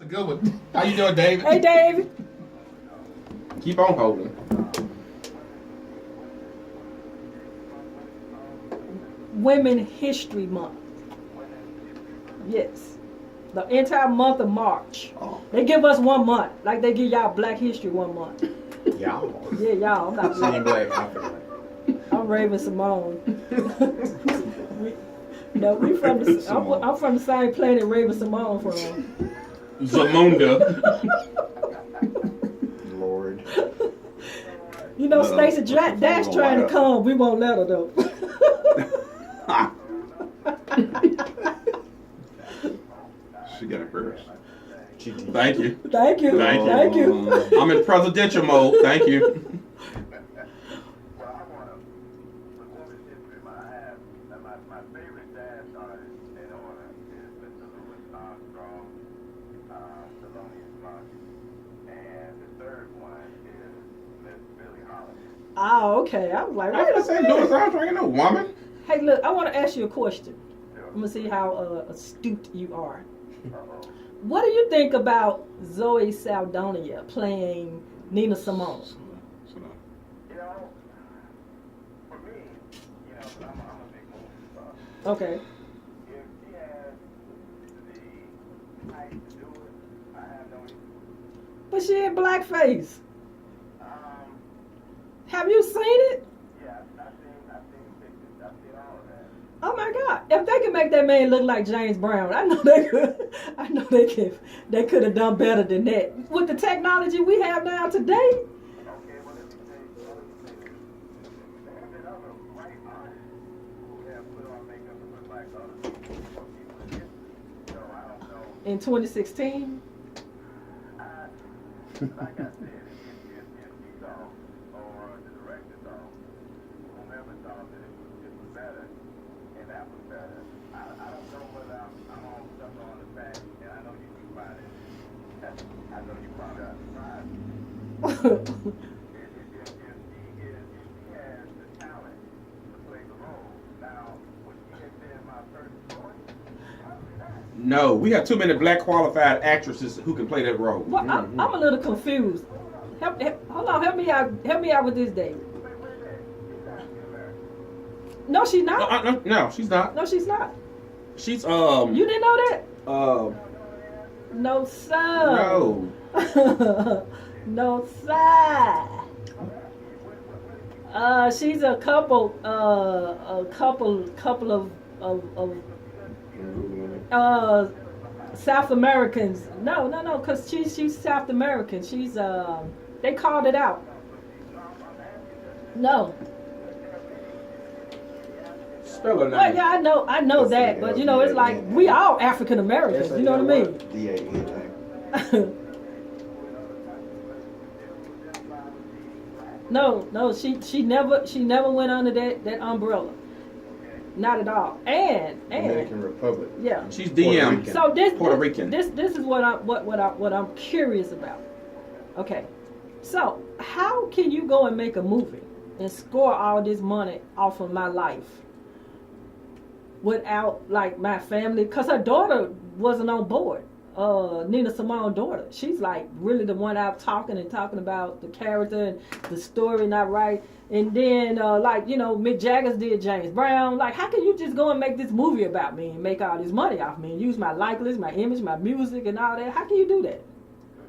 A good one. How you doing, David? Hey, David. Keep on holding. Women History Month. Yes. The entire month of March. Oh. They give us 1 month. Like they give y'all Black History 1 month. Y'all. Yeah, y'all. I'm not She ain't black. black. I feel like. I'm Raven Simone. we from the, I'm from the same planet Raven Simone from. Zamunda. Lord. You know, No, Stacey what's the Dash phone trying to line? come. We won't let her though. She got it first. Thank you. Thank you. Thank you. Thank you. I'm in presidential mode. Thank you. Oh, okay. I was like, I wait a was saying, Louis minute. Armstrong ain't no woman. Hey, look, I want to ask you a question. I'm gonna see how astute you are. What do you think about Zoe Saldana playing Nina Simone? Okay. But she in blackface. Have you seen it? Oh my God! If they can make that man look like James Brown, I know they could. I know they can. They could have done better than that with the technology we have now today. In 2016. No, we have too many black qualified actresses who can play that role. Well, I'm a little confused. Hold on, help me out. Help me out with this, David. No, she's not. No, she's not. No, she's not. She's You didn't know that? No, sir. No. No, sir. She's a couple of South Americans. No, because she's South American. She's they called it out. No. Spell her name. Well, yeah, I know that, but you know, it's like we all African Americans. You know what I mean? D-A-N. No, she never went under that umbrella. Not at all. And Dominican Republic. yeah. She's DM. So Puerto Rican. This is what I'm curious about. Okay. So how can you go and make a movie and score all this money off of my life without like my family? Because her daughter wasn't on board. Nina Simone's daughter. She's like really the one out talking about the character and the story not right. And then like, you know, Mick Jagger did James Brown. Like, how can you just go and make this movie about me and make all this money off me and use my likeness, my image, my music and all that? How can you do that?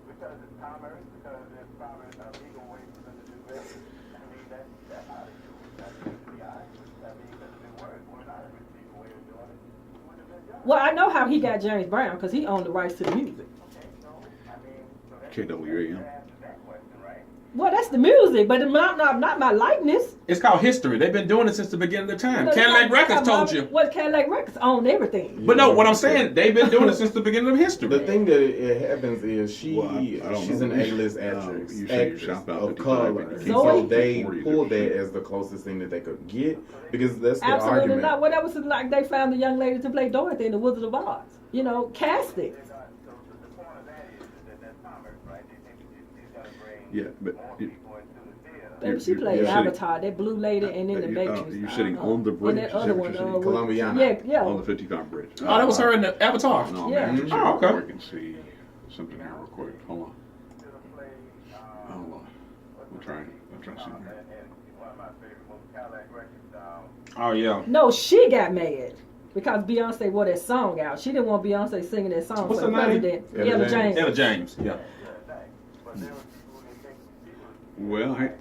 Because it's commerce, because there's probably a legal way for them to do business. I mean, that's how they do it. That's the eye. I mean, because if it we're not a legal way of doing it, it would have been done. Well, I know how he got James Brown because he owned the rights to the music. Okay, so, I mean, so that's KWAM. that question, right? Well, that's the music, but not my likeness. It's called history. They've been doing it since the beginning of time. Cadillac Records told you. Well, Cadillac Records own everything. But no, what I'm saying, they've been doing it since the beginning of history. The thing that it happens is she's don't an know. A-list actress, You should shop out of 55 color. and keep So it they 40s pulled or that shit. as the closest thing that they could get because that's the Absolutely argument. not. Well, that was like they found the young lady to play Dorothy in The Wizard of Oz. You know, cast it. So the point of that is that that's commerce, right? They think it's going to bring Yeah, but more you- people into the theater. Baby, she You're played sitting- Avatar, that blue lady, and then the Matrix. You're sitting on the bridge. And that Is that other what one, you're saying? Colombiana. yeah. On the 55 bridge. Oh, that was her in the Avatar. No, Yeah. man. Oh, okay. I can see something here real quick. Hold on. Hold on. I'm trying to see here. One of my favorite movies, Cadillac Records. Oh yeah. No, she got mad because Beyonce wore that song out. She didn't want Beyonce singing that song What's for the her name? president. Ella Ella James. James. Ella James. Yeah. Well, hey,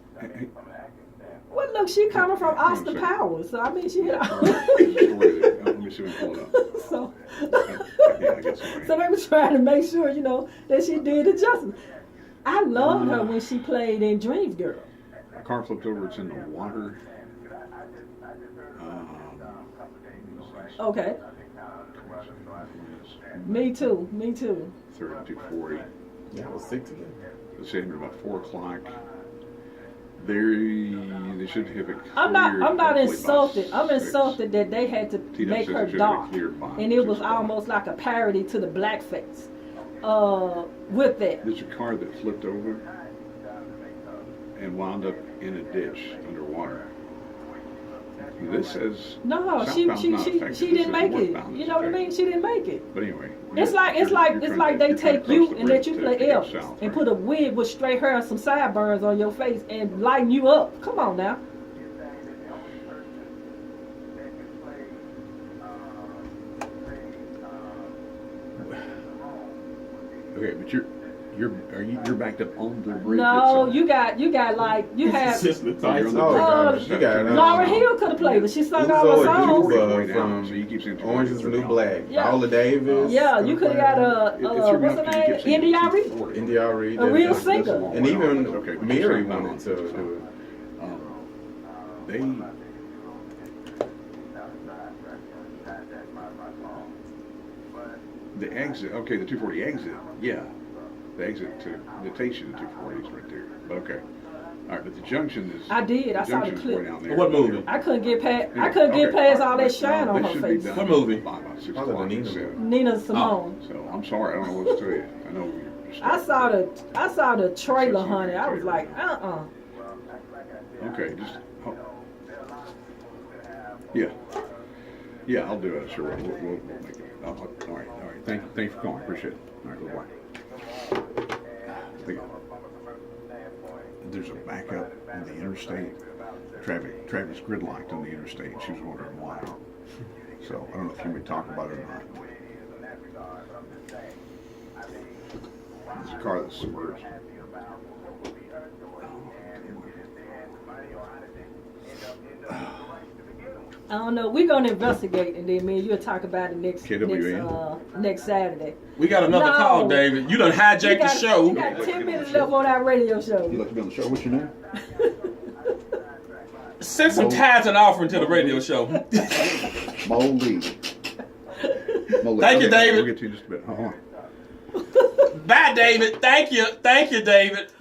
Well, look, she coming from Austin Powers, so I mean, she had. let me see what pull it up. So, Yeah, I guess so. so they were trying to make sure, you know, that she did it justice. I loved her when she played in Dreams Girl. A car flipped over. It's in the water. Okay. Me too. Me too. 3240. Yeah, I was sick today. It's in about 4 o'clock. They should have it. I'm not cleared hopefully by insulted. I'm 6. insulted that they had to T-Dub make says her it should have dark, been cleared by and it was 6 o'clock. almost like a parody to the blackface. With that. There's a car that flipped over and wound up in a ditch underwater. This says No, she southbound's not affected. she This didn't says make it. northbound You is know what I affected. mean? She didn't make it. But anyway, It's like you're they trying to take cross you the and let you bridge play to go Elvis south, and right? put a wig with straight hair and some sideburns on your face and lighten you up. Come on now. Okay, but you're backed up on the bridge. No, itself. you got like you have. Just the Oh, you're on the Oh, bridge. you got it. Laura Hill could have played, but she sung all Uzo her songs. Aduba So from you keep saying Orange is the New 240. Black. Yeah. Viola Davis. Yeah, you could have got It's your what's her mouth, you name? keep saying Indy Ari. 240. India Reed. A real that's- singer. And even Okay, but Mary you're wanted to southbound. do it. The exit, okay, the 240 exit, yeah. The exit that takes you to 240 is right there. But okay. All right, but the junction is. I did. I saw the junction's clip. way down there. What movie? I couldn't get past. I Anyway, couldn't get okay, past all right, that shine on this her should be face. done What movie? by about 6 Probably o'clock, the you Nina said. Nina Simone. So I'm sorry, I don't know what to tell you. I know you're I saw the trailer, honey. I was like, Okay, just. Yeah. Yeah, I'll do it. Sure, we'll make it. All right. Thank you for calling. Appreciate it. All right, bye-bye. There's a backup on the interstate. Traffic's gridlocked on the interstate. She was wondering why. So I don't know if you may talk about it or not. There's a car that's submerged. I don't know. We're gonna investigate, and then me and you'll talk about it KWAM? next Saturday. We got another No. call, David. You done hijacked the show. We got 10 minutes left on our radio show. You like to be on the show? What's your name? Send some tithes and offering to the radio show. Molly. Thank you, David. We'll get to you in just a bit. Hold on. Bye, David. Thank you. Thank you, David.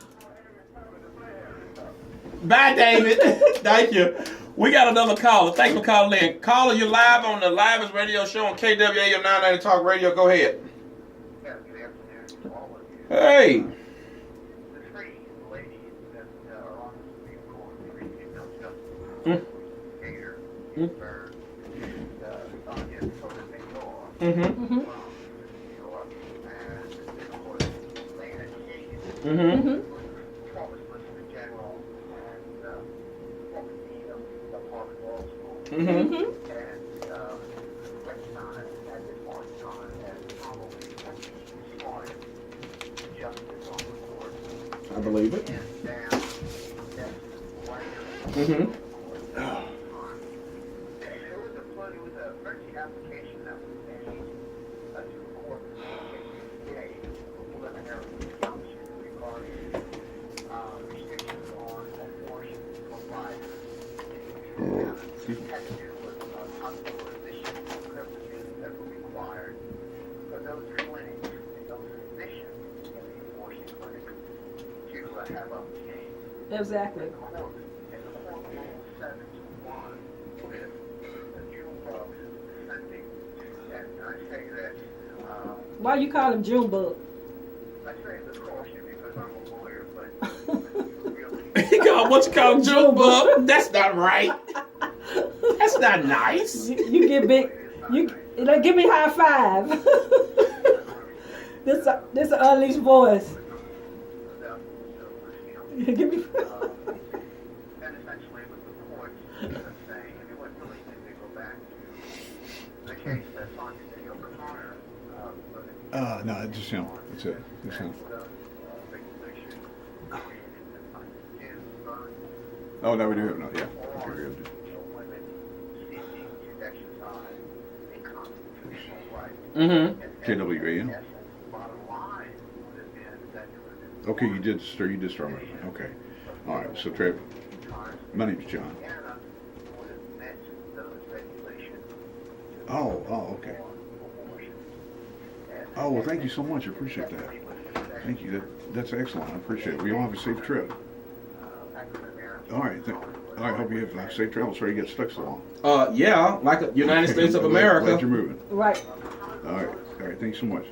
Bye, David. Thank you. We got another caller. Thanks for calling in. Caller, you're live on the Livest radio show on KWAM 990 Talk Radio. Go ahead. Hey. The three ladies that are on the Supreme Court, three female justices, Gator, Ginsburg, and Sonia Sotomayor, Mm-hmm. Mm-hmm. New York, and of course, Lena Kagan, Mm-hmm. former Solicitor General, and former dean of Harvard Law School, Mm-hmm. Mm-hmm. and recognized at this point in time as probably the smartest justice on the court. I believe it. Hands down, that's why Mm-hmm. There was a mercy application that was made to the court today, a preliminary injunction regarding restrictions on abortion providers. Had to do with hospitalization privileges that were required for those clinics and those physicians in the abortion clinic to have obtained. Exactly. And the court ruled 7-1 with the Junebug sending, and I say that, Why you call him Junebug? I say the caution because I'm a lawyer, but really, He called what you call him, Junebug. That's not right. That's not nice. You get big. You like, give me high five. This is Unleashed voice. Give me. And essentially with the courts saying, what really did they go back to the case that's on City O'Connor, No, it's just him. It's it. It's him. regulation created Oh, no, we do have no. Yeah. Okay, we have to. women seeking to exercise a constitutional right. Mm-hmm. KWAM. Yes, bottom line would have been that it would have been Okay, you did start with me. Okay. All right. So, Trev, my name's John. Canada would have met those regulations. Oh, okay. Oh, well, thank you so much. I appreciate that. Thank you. That's excellent. I appreciate it. We all have a safe trip. All right. All right. Hope you have safe travels. Sorry you get stuck so long. Yeah, like the United States of America. Glad you're moving. Right. All right. All right. Thanks so much.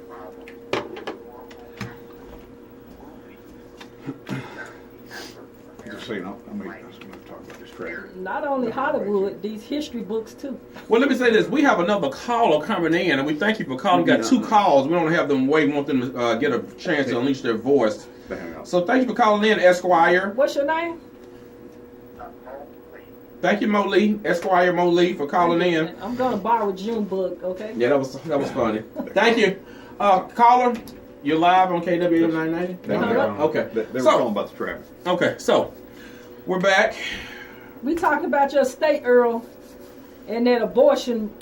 Just saying, I'm going to talk about this track. Not only Hollywood, these history books too. Well, let me say this. We have another caller coming in, and we thank you for calling. We got 2 calls. We don't have them wait. We want them to get a chance to unleash their voice. So thank you for calling in, Esquire. What's your name? Thank you, Mo Lee. Esquire Mo Lee, for calling in. I'm gonna borrow a June book, okay? Yeah, that was funny. Thank you. Caller, you're live on KWAM 990? Okay. They were calling about the traffic. Okay, so we're back. We talked about your state, Earl, and that abortion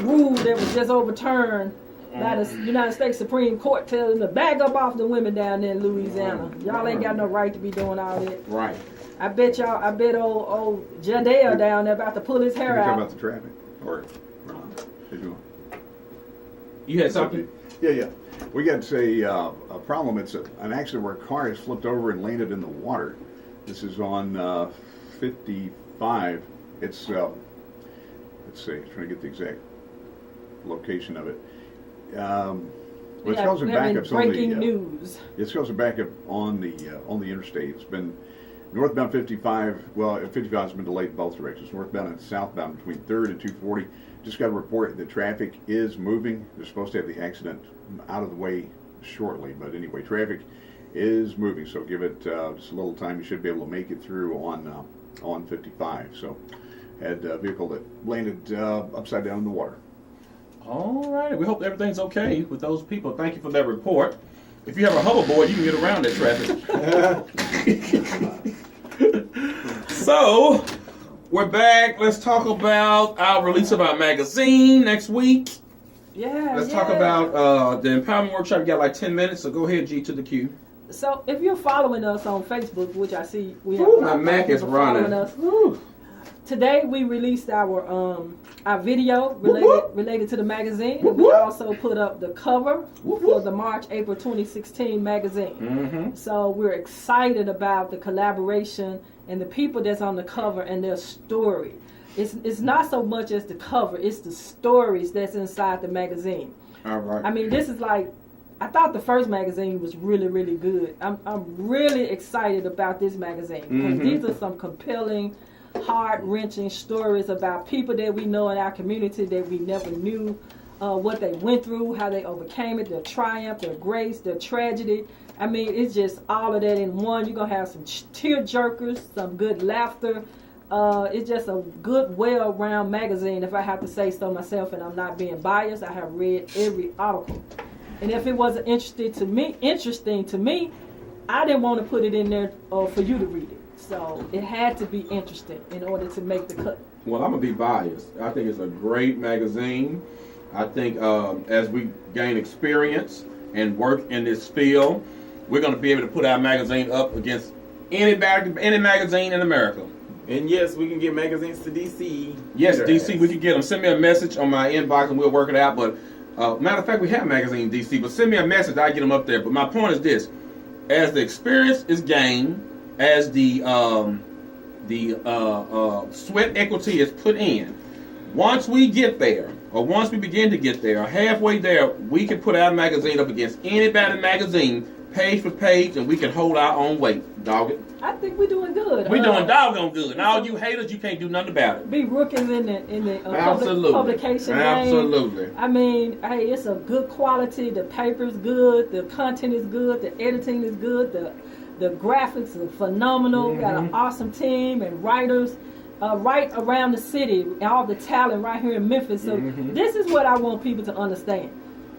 rule that was just overturned by the United States Supreme Court, telling them to back up off the women down there in Louisiana. Y'all ain't got no right to be doing all that. Right. I bet old Jadale down there about to pull his hair You're talking out. about the traffic? Or they doing? You had something? Yeah. We got a problem. It's an accident where a car has flipped over and landed in the water. This is on 55. It's let's see, trying to get the exact location of it. It's causing backups breaking news. It's causing backup on the interstate. It's been northbound 55. Well, 55 has been delayed in both directions. Northbound and southbound between 3rd and 240. Just got a report that traffic is moving. They're supposed to have the accident out of the way shortly, but anyway, traffic is moving. So give it just a little time. You should be able to make it through on 55. So had a vehicle that landed upside down in the water. All right. We hope everything's okay with those people. Thank you for that report. If you have a hoverboard, you can get around that traffic. So, we're back. Let's talk about our release of our magazine next week. Yeah. Let's talk about the Empowerment Workshop. You got like 10 minutes, so go ahead, G to the Q. So, if you're following us on Facebook, which I see we have Ooh, my Mac is running. us. Woo. Today we released our video related to the magazine, and we also put up the cover for the March-April 2016 magazine. Mm-hmm. So we're excited about the collaboration and the people that's on the cover and their story. It's not so much as the cover; it's the stories that's inside the magazine. All right. I mean, this is like, I thought the first magazine was really, really good. I'm really excited about this magazine because these are some compelling, heart-wrenching stories about people that we know in our community that we never knew what they went through, how they overcame it, their triumph, their grace, their tragedy. I mean, it's just all of that in one. You're going to have some tear-jerkers, some good laughter. It's just a good, well-round magazine, if I have to say so myself, and I'm not being biased. I have read every article. And if it wasn't interesting to me, I didn't want to put it in there for you to read it. So it had to be interesting in order to make the cut. Well, I'm going to be biased. I think it's a great magazine. I think as we gain experience and work in this field, we're going to be able to put our magazine up against any magazine in America. And yes, we can get magazines to DC. Yes, DC, we can get them. Send me a message on my inbox and we'll work it out. But matter of fact, we have magazines in DC, but send me a message, I get them up there. But my point is this: as the experience is gained, as the sweat equity is put in, once we get there, or once we begin to get there, halfway there, we can put our magazine up against any magazine page for page, and we can hold our own weight, dog it. I think we're doing good. We doing doggone good. And all you haters, you can't do nothing about it. Be rookies in the Absolutely. publication game. Absolutely. I mean, hey, it's a good quality. The paper's good. The content is good. The editing is good. The graphics are phenomenal. We got an awesome team and writers right around the city. All the talent right here in Memphis. So this is what I want people to understand.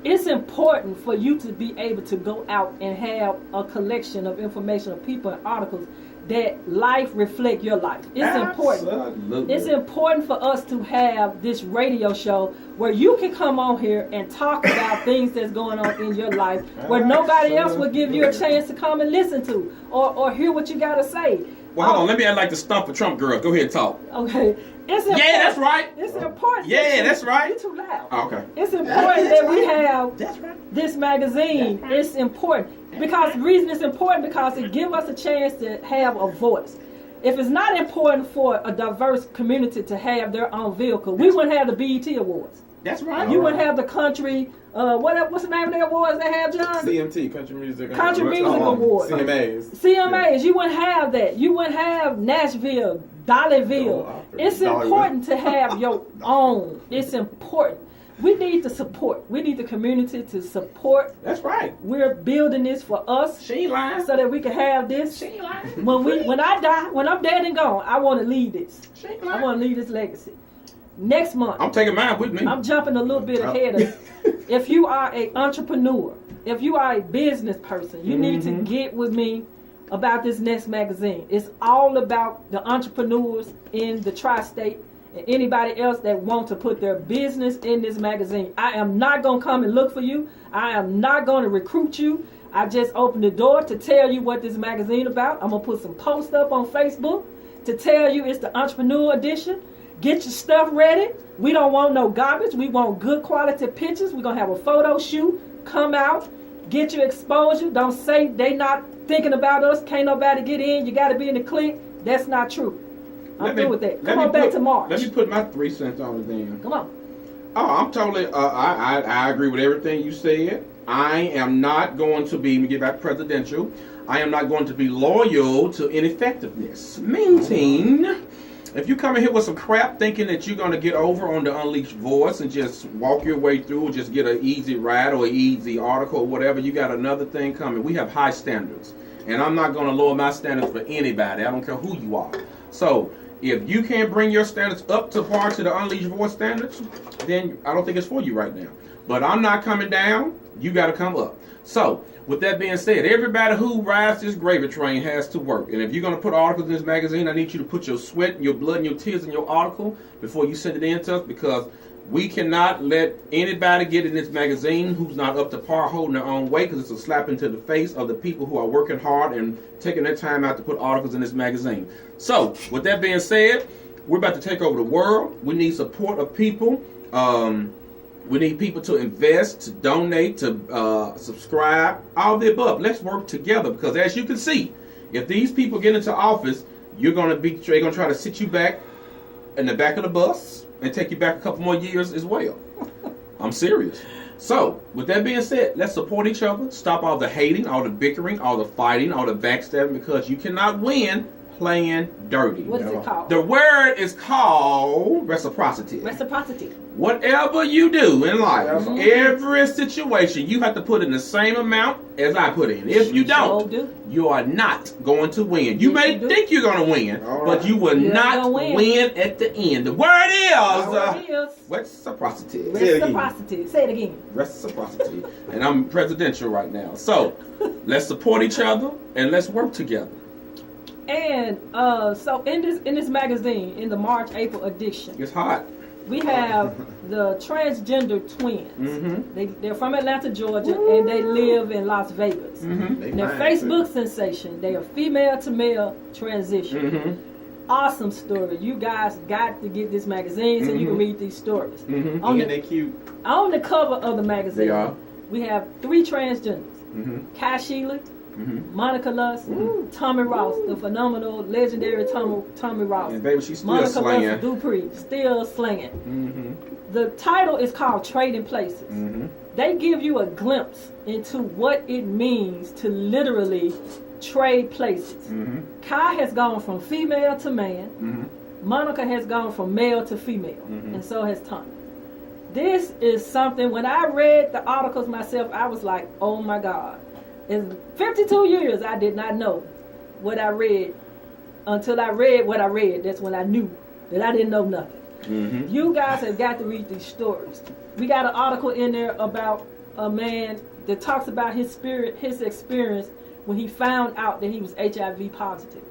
It's important for you to be able to go out and have a collection of information of people and articles that life reflect your life. It's important. It's important for us to have this radio show where you can come on here and talk about things that's going on in your life where nobody else will give you a chance to come and listen to or hear what you got to say. Well, hold on. Let me act like the Stump for Trump girl. Go ahead and talk. Okay. It's important. Yeah, that's right. It's important. Yeah, that's right. You're too loud. Oh, okay. It's important that we have this magazine. It's important because the reason it's important because it gives us a chance to have a voice. If it's not important for a diverse community to have their own vehicle, we wouldn't have the BET Awards. That's right. You wouldn't have the country. What's the name of the awards they have, John? CMT, Country Music Awards. CMAs. You wouldn't have that. You wouldn't have Nashville, Dollyville. It's important to have your own. It's important. We need the support. We need the community to support. That's right. We're building this for us. She ain't lying. So that we can have this. She ain't lying. When I die, when I'm dead and gone, I want to leave this. She ain't lying. I want to leave this legacy. Next month. I'm taking mine with me. I'm jumping a little bit ahead of if you are an entrepreneur, if you are a business person, you need to get with me about this next magazine. It's all about the entrepreneurs in the tri-state and anybody else that want to put their business in this magazine. I am not going to come and look for you. I am not going to recruit you. I just opened the door to tell you what this magazine about. I'm going to put some posts up on Facebook to tell you it's the entrepreneur edition. Get your stuff ready. We don't want no garbage. We want good quality pictures. We're going to have a photo shoot. Come out. Get your exposure. Don't say they not thinking about us. Can't nobody get in. You got to be in the clique. That's not true. I'm through with that. Come on back to March. Let me put my 3 cents on it then. Come on. Oh, I'm totally, I agree with everything you said. I am not going to be, let me get back presidential, I am not going to be loyal to ineffectiveness. Meaning, if you come in here with some crap thinking that you're going to get over on the Unleashed Voice and just walk your way through, just get an easy ride or an easy article or whatever, you got another thing coming. We have high standards. And I'm not going to lower my standards for anybody. I don't care who you are. So, if you can't bring your standards up to par to the Unleashed Voice standards, then I don't think it's for you right now. But I'm not coming down. You got to come up. So, with that being said, everybody who rides this gravy train has to work. And if you're going to put articles in this magazine, I need you to put your sweat and your blood and your tears in your article before you send it in to us, because we cannot let anybody get in this magazine who's not up to par holding their own weight, because it's a slap into the face of the people who are working hard and taking their time out to put articles in this magazine. So, with that being said, we're about to take over the world. We need support of people. We need people to invest, to donate, to subscribe, all of the above. Let's work together, because as you can see, if these people get into office, they're going to try to sit you back in the back of the bus and take you back a couple more years as well. I'm serious. So, with that being said, let's support each other. Stop all the hating, all the bickering, all the fighting, all the backstabbing, because you cannot win playing dirty. What is it called? The word is called reciprocity. Reciprocity. Whatever you do in life, every situation, you have to put in the same amount as I put in. If you don't, you are not going to win. You may think you're going to win, but you will not win at the end. The word is reciprocity. Reciprocity. Say it again. Reciprocity. And I'm presidential right now. So, let's support each other and let's work together. And so in this magazine, in the March-April edition, it's hot. We have the transgender twins. They're from Atlanta, Georgia, and they live in Las Vegas. They're Facebook sensation. They are female to male transition. Awesome story. You guys got to get this magazine so you can read these stories. They cute. On the cover of the magazine, we have 3 transgenders. Kai Sheila, Monica Luss, Tommy Ross, the phenomenal, legendary Tommy Ross. And baby, she's still Monica slanging. Luss Dupree, still slanging. The title is called Trading Places. they give you a glimpse into what it means to literally trade places. Kai has gone from female to man. Monica has gone from male to female, and so has Tanya. This is something, when I read the articles myself, I was like, oh my God. In 52 years, I did not know what I read. Until I read what I read, that's when I knew that I didn't know nothing. You guys have got to read these stories. We got an article in there about a man that talks about his experience when he found out that he was HIV positive.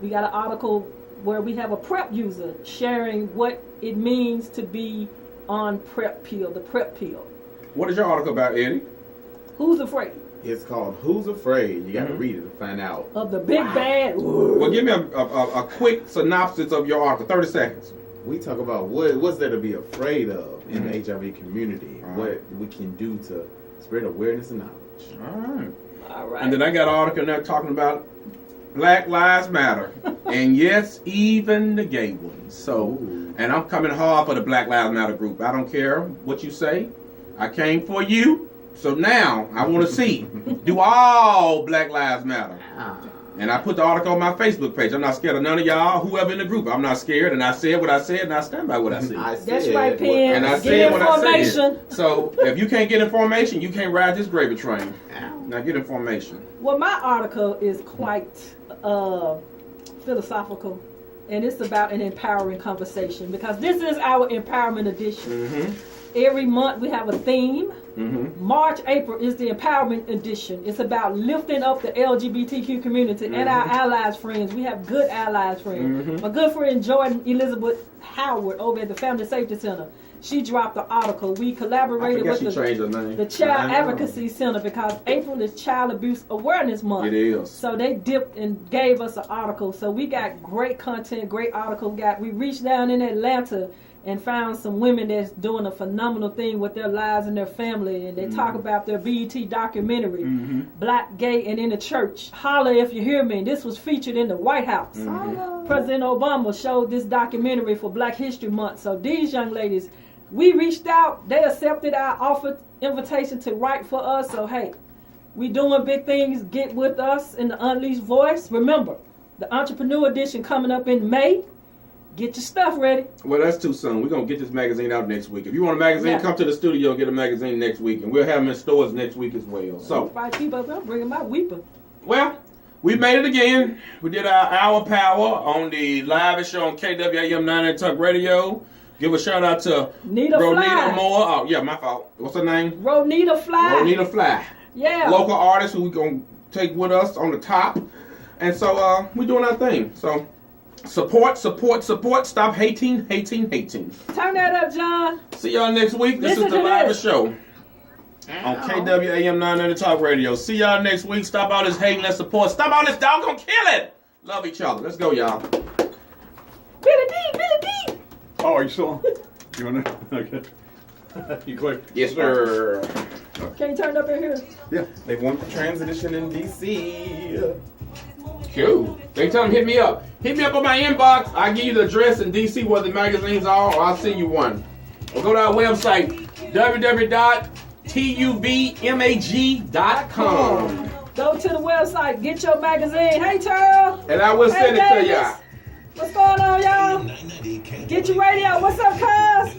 We got an article where we have a PrEP user sharing what it means to be on PrEP pill, the PrEP pill. What is your article about, Eddie? Who's afraid? It's called Who's Afraid? You got to read it to find out. Of the big bad. Well, give me a quick synopsis of your article, 30 seconds. We talk about what's there to be afraid of in the HIV community, what we can do to spread awareness and knowledge. All right. And then I got an article in there talking about Black Lives Matter. And yes, even the gay ones. So, and I'm coming hard for the Black Lives Matter group. I don't care what you say. I came for you. So now I want to see, do all Black Lives Matter? And I put the article on my Facebook page. I'm not scared of none of y'all, whoever in the group. I'm not scared, and I said what I said, and I stand by what I said. That's right, Pen. And I said what I said. So if you can't get information, you can't ride this gravy train. Now get information. Well, my article is quite philosophical, and it's about an empowering conversation, because this is our empowerment edition. Every month we have a theme. March, April is the empowerment edition. It's about lifting up the LGBTQ community and our allies friends. We have good allies friends. My good friend Jordan Elizabeth Howard over at the Family Safety Center, she dropped an article. We collaborated with the Child Advocacy Center, because April is Child Abuse Awareness Month. It is. So they dipped and gave us an article. So we got great content, great article. We reached down in Atlanta and found some women that's doing a phenomenal thing with their lives and their family. And they talk about their BET documentary, Black, Gay, and in the Church. Holla if you hear me. This was featured in the White House. President Obama showed this documentary for Black History Month. So these young ladies, we reached out. They accepted our offer, invitation to write for us. So, hey, we doing big things. Get with us in the Unleashed Voice. Remember, the Entrepreneur Edition coming up in May. Get your stuff ready. Well, that's too soon. We're going to get this magazine out next week. If you want a magazine, come to the studio and get a magazine next week. And we'll have them in stores next week as well. So, if I keep up, I'm bringing my weeper. Well, we made it again. We did our Hour Power on the live show on KWAM 980 Talk Radio. Give a shout out to Ronita Moore. Oh, yeah, my fault. What's her name? Ronita Fly. Yeah. Local artist who we're going to take with us on the top. And so we're doing our thing. So support. Stop hating. Turn that up, John. See y'all next week. This is the live show on KWAM 990 Talk Radio. See y'all next week. Stop all this hating. Let's support. Stop all this doggone killing. Love each other. Let's go, y'all. Billy D. Oh, are you still on? You want to? Okay. You click? Yes, sir. Can you turn it up in here? Yeah. They want the transition in DC. Cool. They tell them hit me up. Hit me up on my inbox. I'll give you the address in DC where the magazines are, or I'll send you one. Or go to our website, www.tubmag.com. Go to the website, get your magazine. Hey, Charles. And I will send it to y'all. What's going on, y'all? Get your radio. What's up, cuz?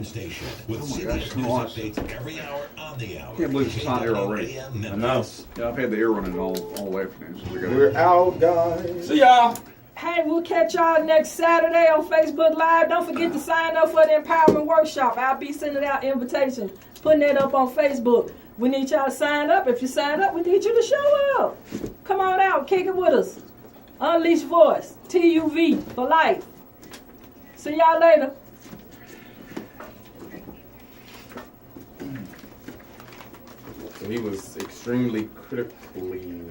Station with serious news updates every hour on the hour. Can't believe it's not here already. I know. Yeah, I've had the air running all the afternoon. So We're out, guys. See y'all. Hey, we'll catch y'all next Saturday on Facebook Live. Don't forget to sign up for the Empowerment Workshop. I'll be sending out invitations, putting that up on Facebook. We need y'all to sign up. If you sign up, we need you to show up. Come on out, kick it with us. Unleashed Voice, TUV for life. See y'all later. So he was extremely critically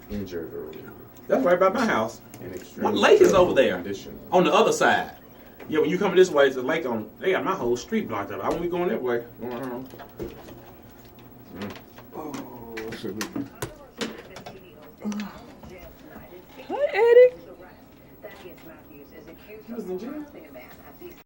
injured earlier. That's right by my house. In What lake is over there? Condition. On the other side. Yeah, when you come this way, it's a lake on. They got my whole street blocked up. I won't be going that way. Oh, let's see. Hi, Eddie. He was in jail?